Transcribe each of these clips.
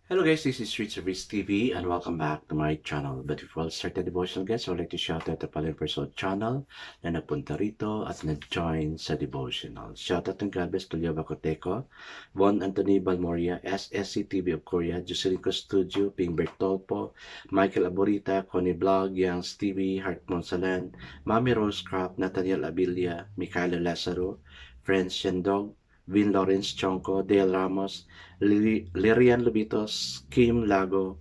Hello guys, this is Street Service TV and welcome back to my channel. But before I start the devotional guys, I would like to shout out the Paling channel na napunta rito at nag-join sa devotional. Shout out to Gabes Tulio Bacoteco, Von Anthony Balmoria, SSC TV of Korea, Joselinco Studio, Ping Bertolpo, Michael Aborita, Connie Vlog, Youngs TV, Heart Monsalan, Mami Rose Crop, Nathaniel Abilia, Micaela Lazaro, Friends Shendog, Vin Lawrence Chonko, Dale Ramos, Lirian Lubitos, Kim Lago,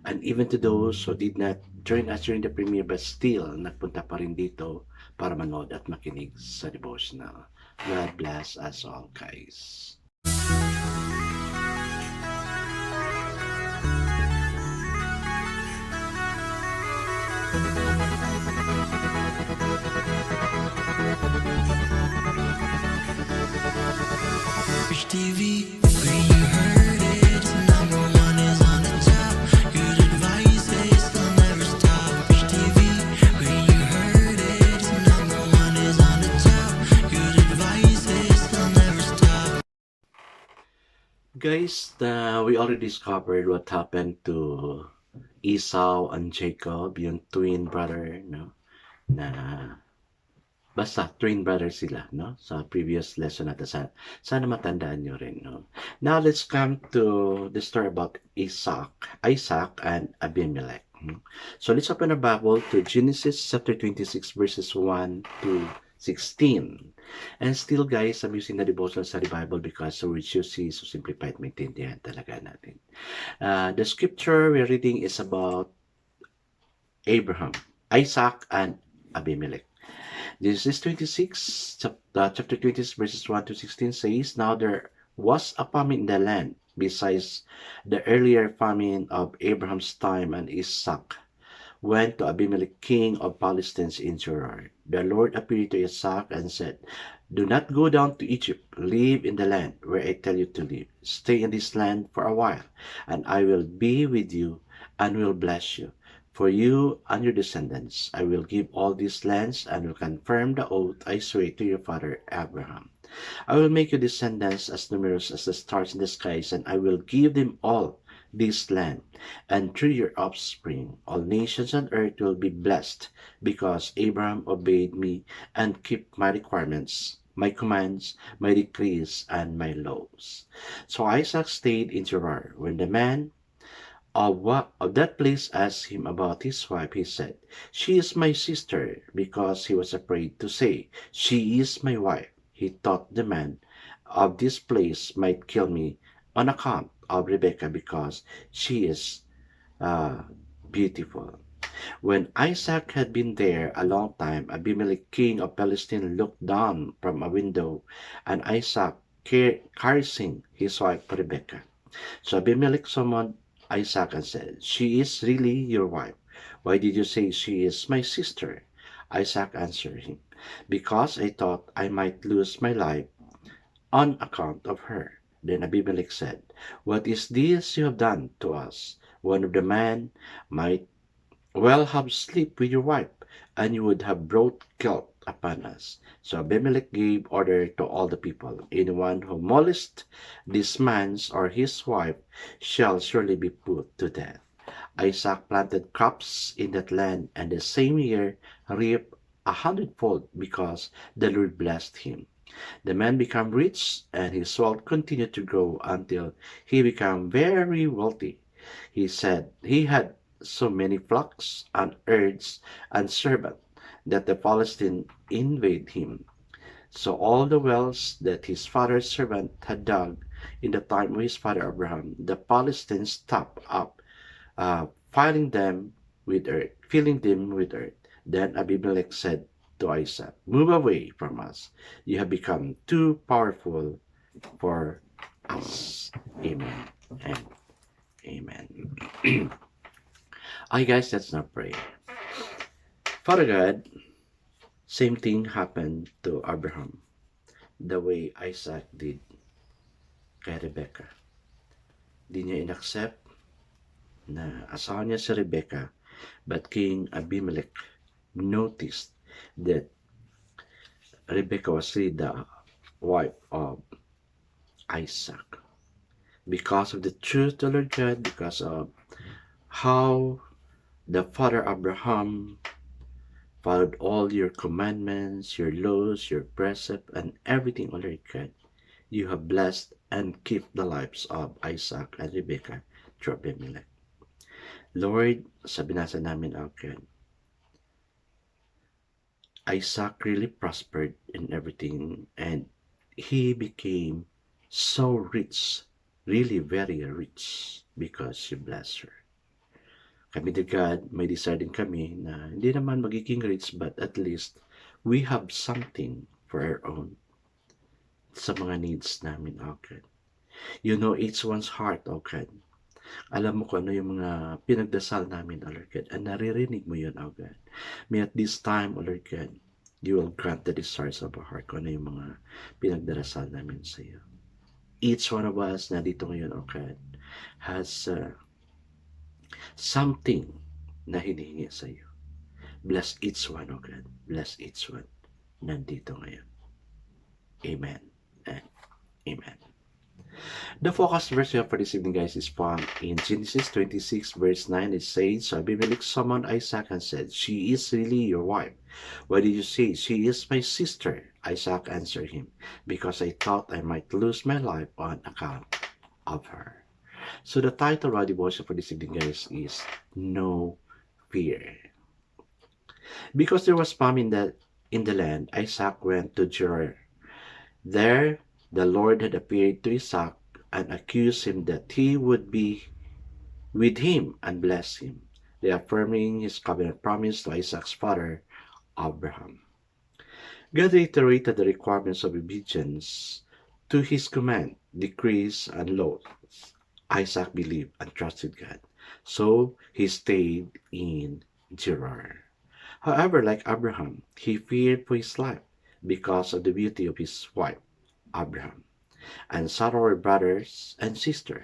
and even to those who did not join us during the premiere but still nagpunta pa rin dito para manood at makinig sa devotional. God bless us all, guys. TV, where you heard it, number one is on the top. Good advice is they'll never stop. TV, where you heard it, number one is on the top. Good advice is they'll never stop. Guys, we already discovered what happened to Esau and Jacob, yung twin brother, no? Na basta twin brother sila, no? Sa previous lesson natin. Sana matandaan nyo rin, no? Now, let's come to the story about Isaac and Abimelech. So, let's open our Bible to Genesis chapter 26, verses 1 to 16. And still, guys, I'm using the devotional study Bible because we choose so simplified, maintindihan talaga natin. The scripture we're reading is about Abraham, Isaac, and Abimelech. Genesis 26, chapter 26, verses 1 to 16 says, Now there was a famine in the land, besides the earlier famine of Abraham's time, and Isaac went to Abimelech, king of Palestine in Gerar. The Lord appeared to Isaac and said, Do not go down to Egypt. Live in the land where I tell you to live. Stay in this land for a while, and I will be with you and will bless you. For you and your descendants, I will give all these lands and will confirm the oath I swore to your father Abraham. I will make your descendants as numerous as the stars in the skies, and I will give them all this land, and through your offspring all nations on earth will be blessed, because Abraham obeyed me and kept my requirements, my commands, my decrees, and my laws. So Isaac stayed in Gerar. When the man of that place asked him about his wife, he said, She is my sister, because he was afraid to say, She is my wife. He thought the man of this place might kill me on account of Rebekah, because she is beautiful. When Isaac had been there a long time, Abimelech, king of Palestine, looked down from a window, and Isaac caressing his wife Rebekah. So Abimelech summoned Isaac and said, She is really your wife. Why did you say she is my sister? Isaac answered him, Because I thought I might lose my life on account of her. Then Abimelech said, What is this you have done to us? One of the men might well have slept with your wife, and you would have brought guilt upon us. So Abimelech gave order to all the people, Anyone who molests this man's or his wife shall surely be put to death. Isaac planted crops in that land, and the same year reaped 100-fold, because the Lord blessed him. The man became rich, and his wealth continued to grow until he became very wealthy. He said he had so many flocks and herds and servants that the Philistines invaded him. So all the wells that his father's servant had dug in the time of his father Abraham, the Philistines stopped up, filling them with earth. Then Abimelech said to Isaac, Move away from us. You have become too powerful for us. Amen and amen. Hi guys, let's now pray. Father God, same thing happened to Abraham, the way Isaac did kay Rebecca. Di niya inaccept na asawa niya si Rebecca, but King Abimelech noticed that Rebecca was really the wife of Isaac. because of the truth, O Lord God, because of how the Father Abraham followed all your commandments, your laws, your precept, and everything, O Lord God. You have blessed and kept the lives of Isaac and Rebekah through Abimelech. Lord, sa binasa namin, O God, Isaac really prospered in everything and he became so rich, really very rich because you blessed her. Kami ni God, may desire din kami na hindi naman magiging rich but at least we have something for our own sa mga needs namin, O God. You know each one's heart, O God. Alam mo kung ano yung mga pinagdasal namin, O Lord God, and naririnig mo yun, O God. May at this time, O Lord God, you will grant the desires of our heart kung ano yung mga pinagdarasal namin sa iyo. Each one of us na dito ngayon, O God, has something na hinihingi sa iyo. Bless each one, O God. Bless each one nandito ngayon. Amen and amen. The focus verse we have for this evening, guys, is found in Genesis 26, verse 9. It says, So Abimelech summoned Isaac and said, She is really your wife. Why did you say, She is my sister? Isaac answered him, Because I thought I might lose my life on account of her. So the title of our devotion for this evening, guys, is No Fear. Because there was famine in the land, Isaac went to Gerar. There the Lord had appeared to Isaac and accused him that he would be with him and bless him, reaffirming his covenant promise to Isaac's father, Abraham. God reiterated the requirements of obedience to his command, decrees, and laws. Isaac believed and trusted God, so he stayed in Gerar. However, like Abraham, he feared for his life because of the beauty of his wife, Abraham. And Sarah were brothers and sisters.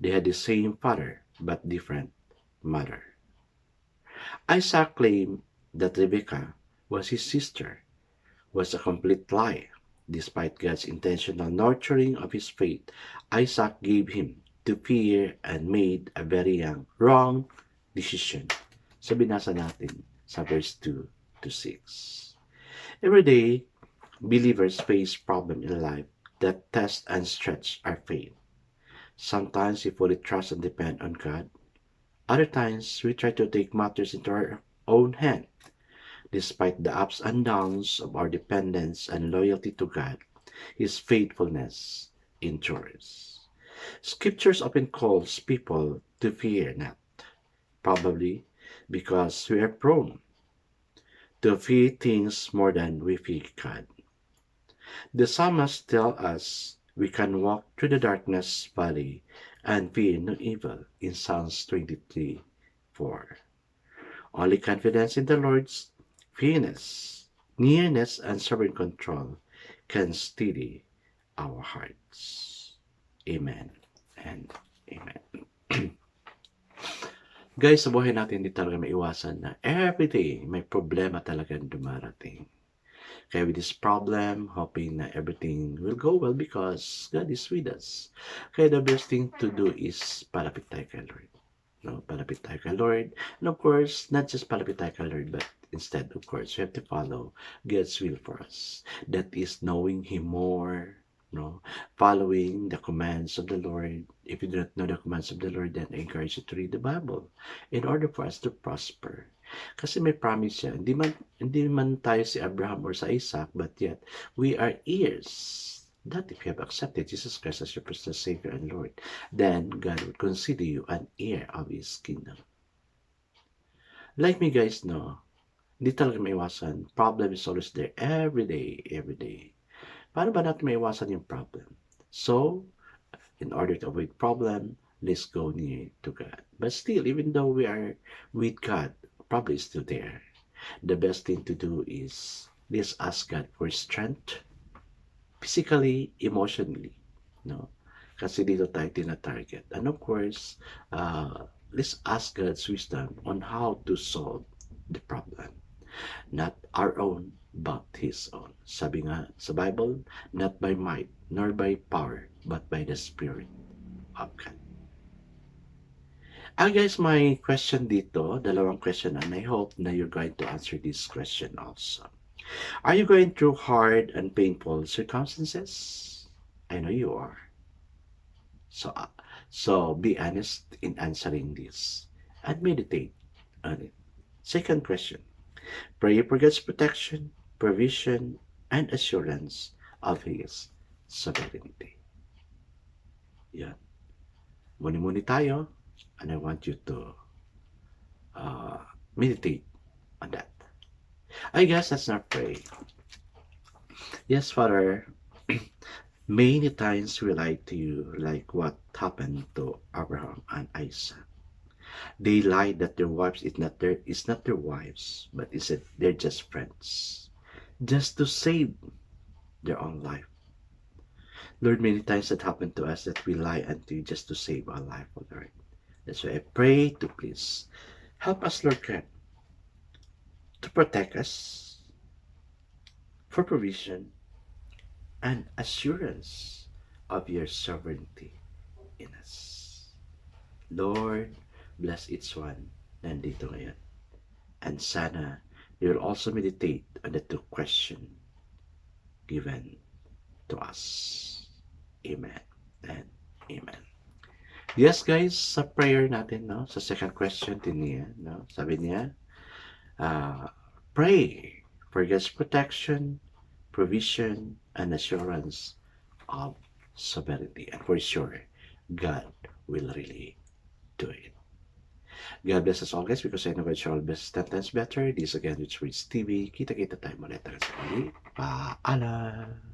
They had the same father but different mother. Isaac claimed that Rebekah was his sister, was a complete lie. Despite God's intentional nurturing of his faith, Isaac gave him to fear and made a very wrong decision. So binasa natin sa verse 2 to 6. Every day, believers face problems in life that test and stretch our faith. Sometimes we fully trust and depend on God. Other times, we try to take matters into our own hand. Despite the ups and downs of our dependence and loyalty to God, His faithfulness endures. Scriptures often calls people to fear not, probably because we are prone to fear things more than we fear God. The psalmists tell us we can walk through the darkness valley and fear no evil in Psalms 23:4. Only confidence in the Lord's nearness, and sovereign control can steady our hearts. Amen and amen. Guys, sa buhay natin, hindi talaga maiwasan na everyday may problema talagang dumarating. Kaya with this problem, hoping na everything will go well because God is with us. Kaya the best thing to do is palapit tayo kay Lord. No, palapit tayo kay Lord. And of course, not just palapit tayo kay Lord, but instead, of course, we have to follow God's will for us. That is knowing Him more, no, following the commands of the Lord. If you do not know the commands of the Lord, then I encourage you to read the Bible in order for us to prosper. Kasi may promise siya. Hindi man tayo si Abraham or sa Isaac, but yet we are heirs. That if you have accepted Jesus Christ as your personal Savior and Lord, then God will consider you an heir of His kingdom. Like me, guys, no, hindi talaga maiwasan. Problem is always there every day. Paano ba natin maiwasan yung problem? So, in order to avoid problem, let's go near to God. But still, even though we are with God, problem is still there. The best thing to do is let's ask God for strength, physically, emotionally, no? Kasi dito tayo tina-target. And of course, let's ask God's wisdom on how to solve the problem. Not our own, but His own. Sabi nga sa Bible, not by might, nor by power, but by the Spirit. of God. Guys, my question dito, dalawang question, and I hope na you're going to answer this question also. Are you going through hard and painful circumstances? I know you are. So be honest in answering this and meditate on it. Second question, pray for God's protection, provision, and assurance of His sovereignty. Yan. Muni-muni tayo, and I want you to meditate on that. I guess let's not pray. Yes, Father, many times we lie to you, like what happened to Abraham and Isaac. They lied that their wives is not their wives, but instead they're just friends, just to save their own life. Lord, many times that happened to us that we lie unto you just to save our life, oh Lord. That's why I pray to please help us, Lord God, to protect us for provision and assurance of your sovereignty in us. Lord, bless each one nandito ngayon. And sana they will also meditate on the two questions given to us. Amen and amen. Yes guys, sa prayer natin, no, sa second question din niya, no, sabi niya, pray for God's protection, provision, and assurance of sovereignty. And for sure, God will really do it. God bless us all guys, because I know God shall best 10 times better. This again, Rich Reads TV. Kita-kita tayo muli. Paalam!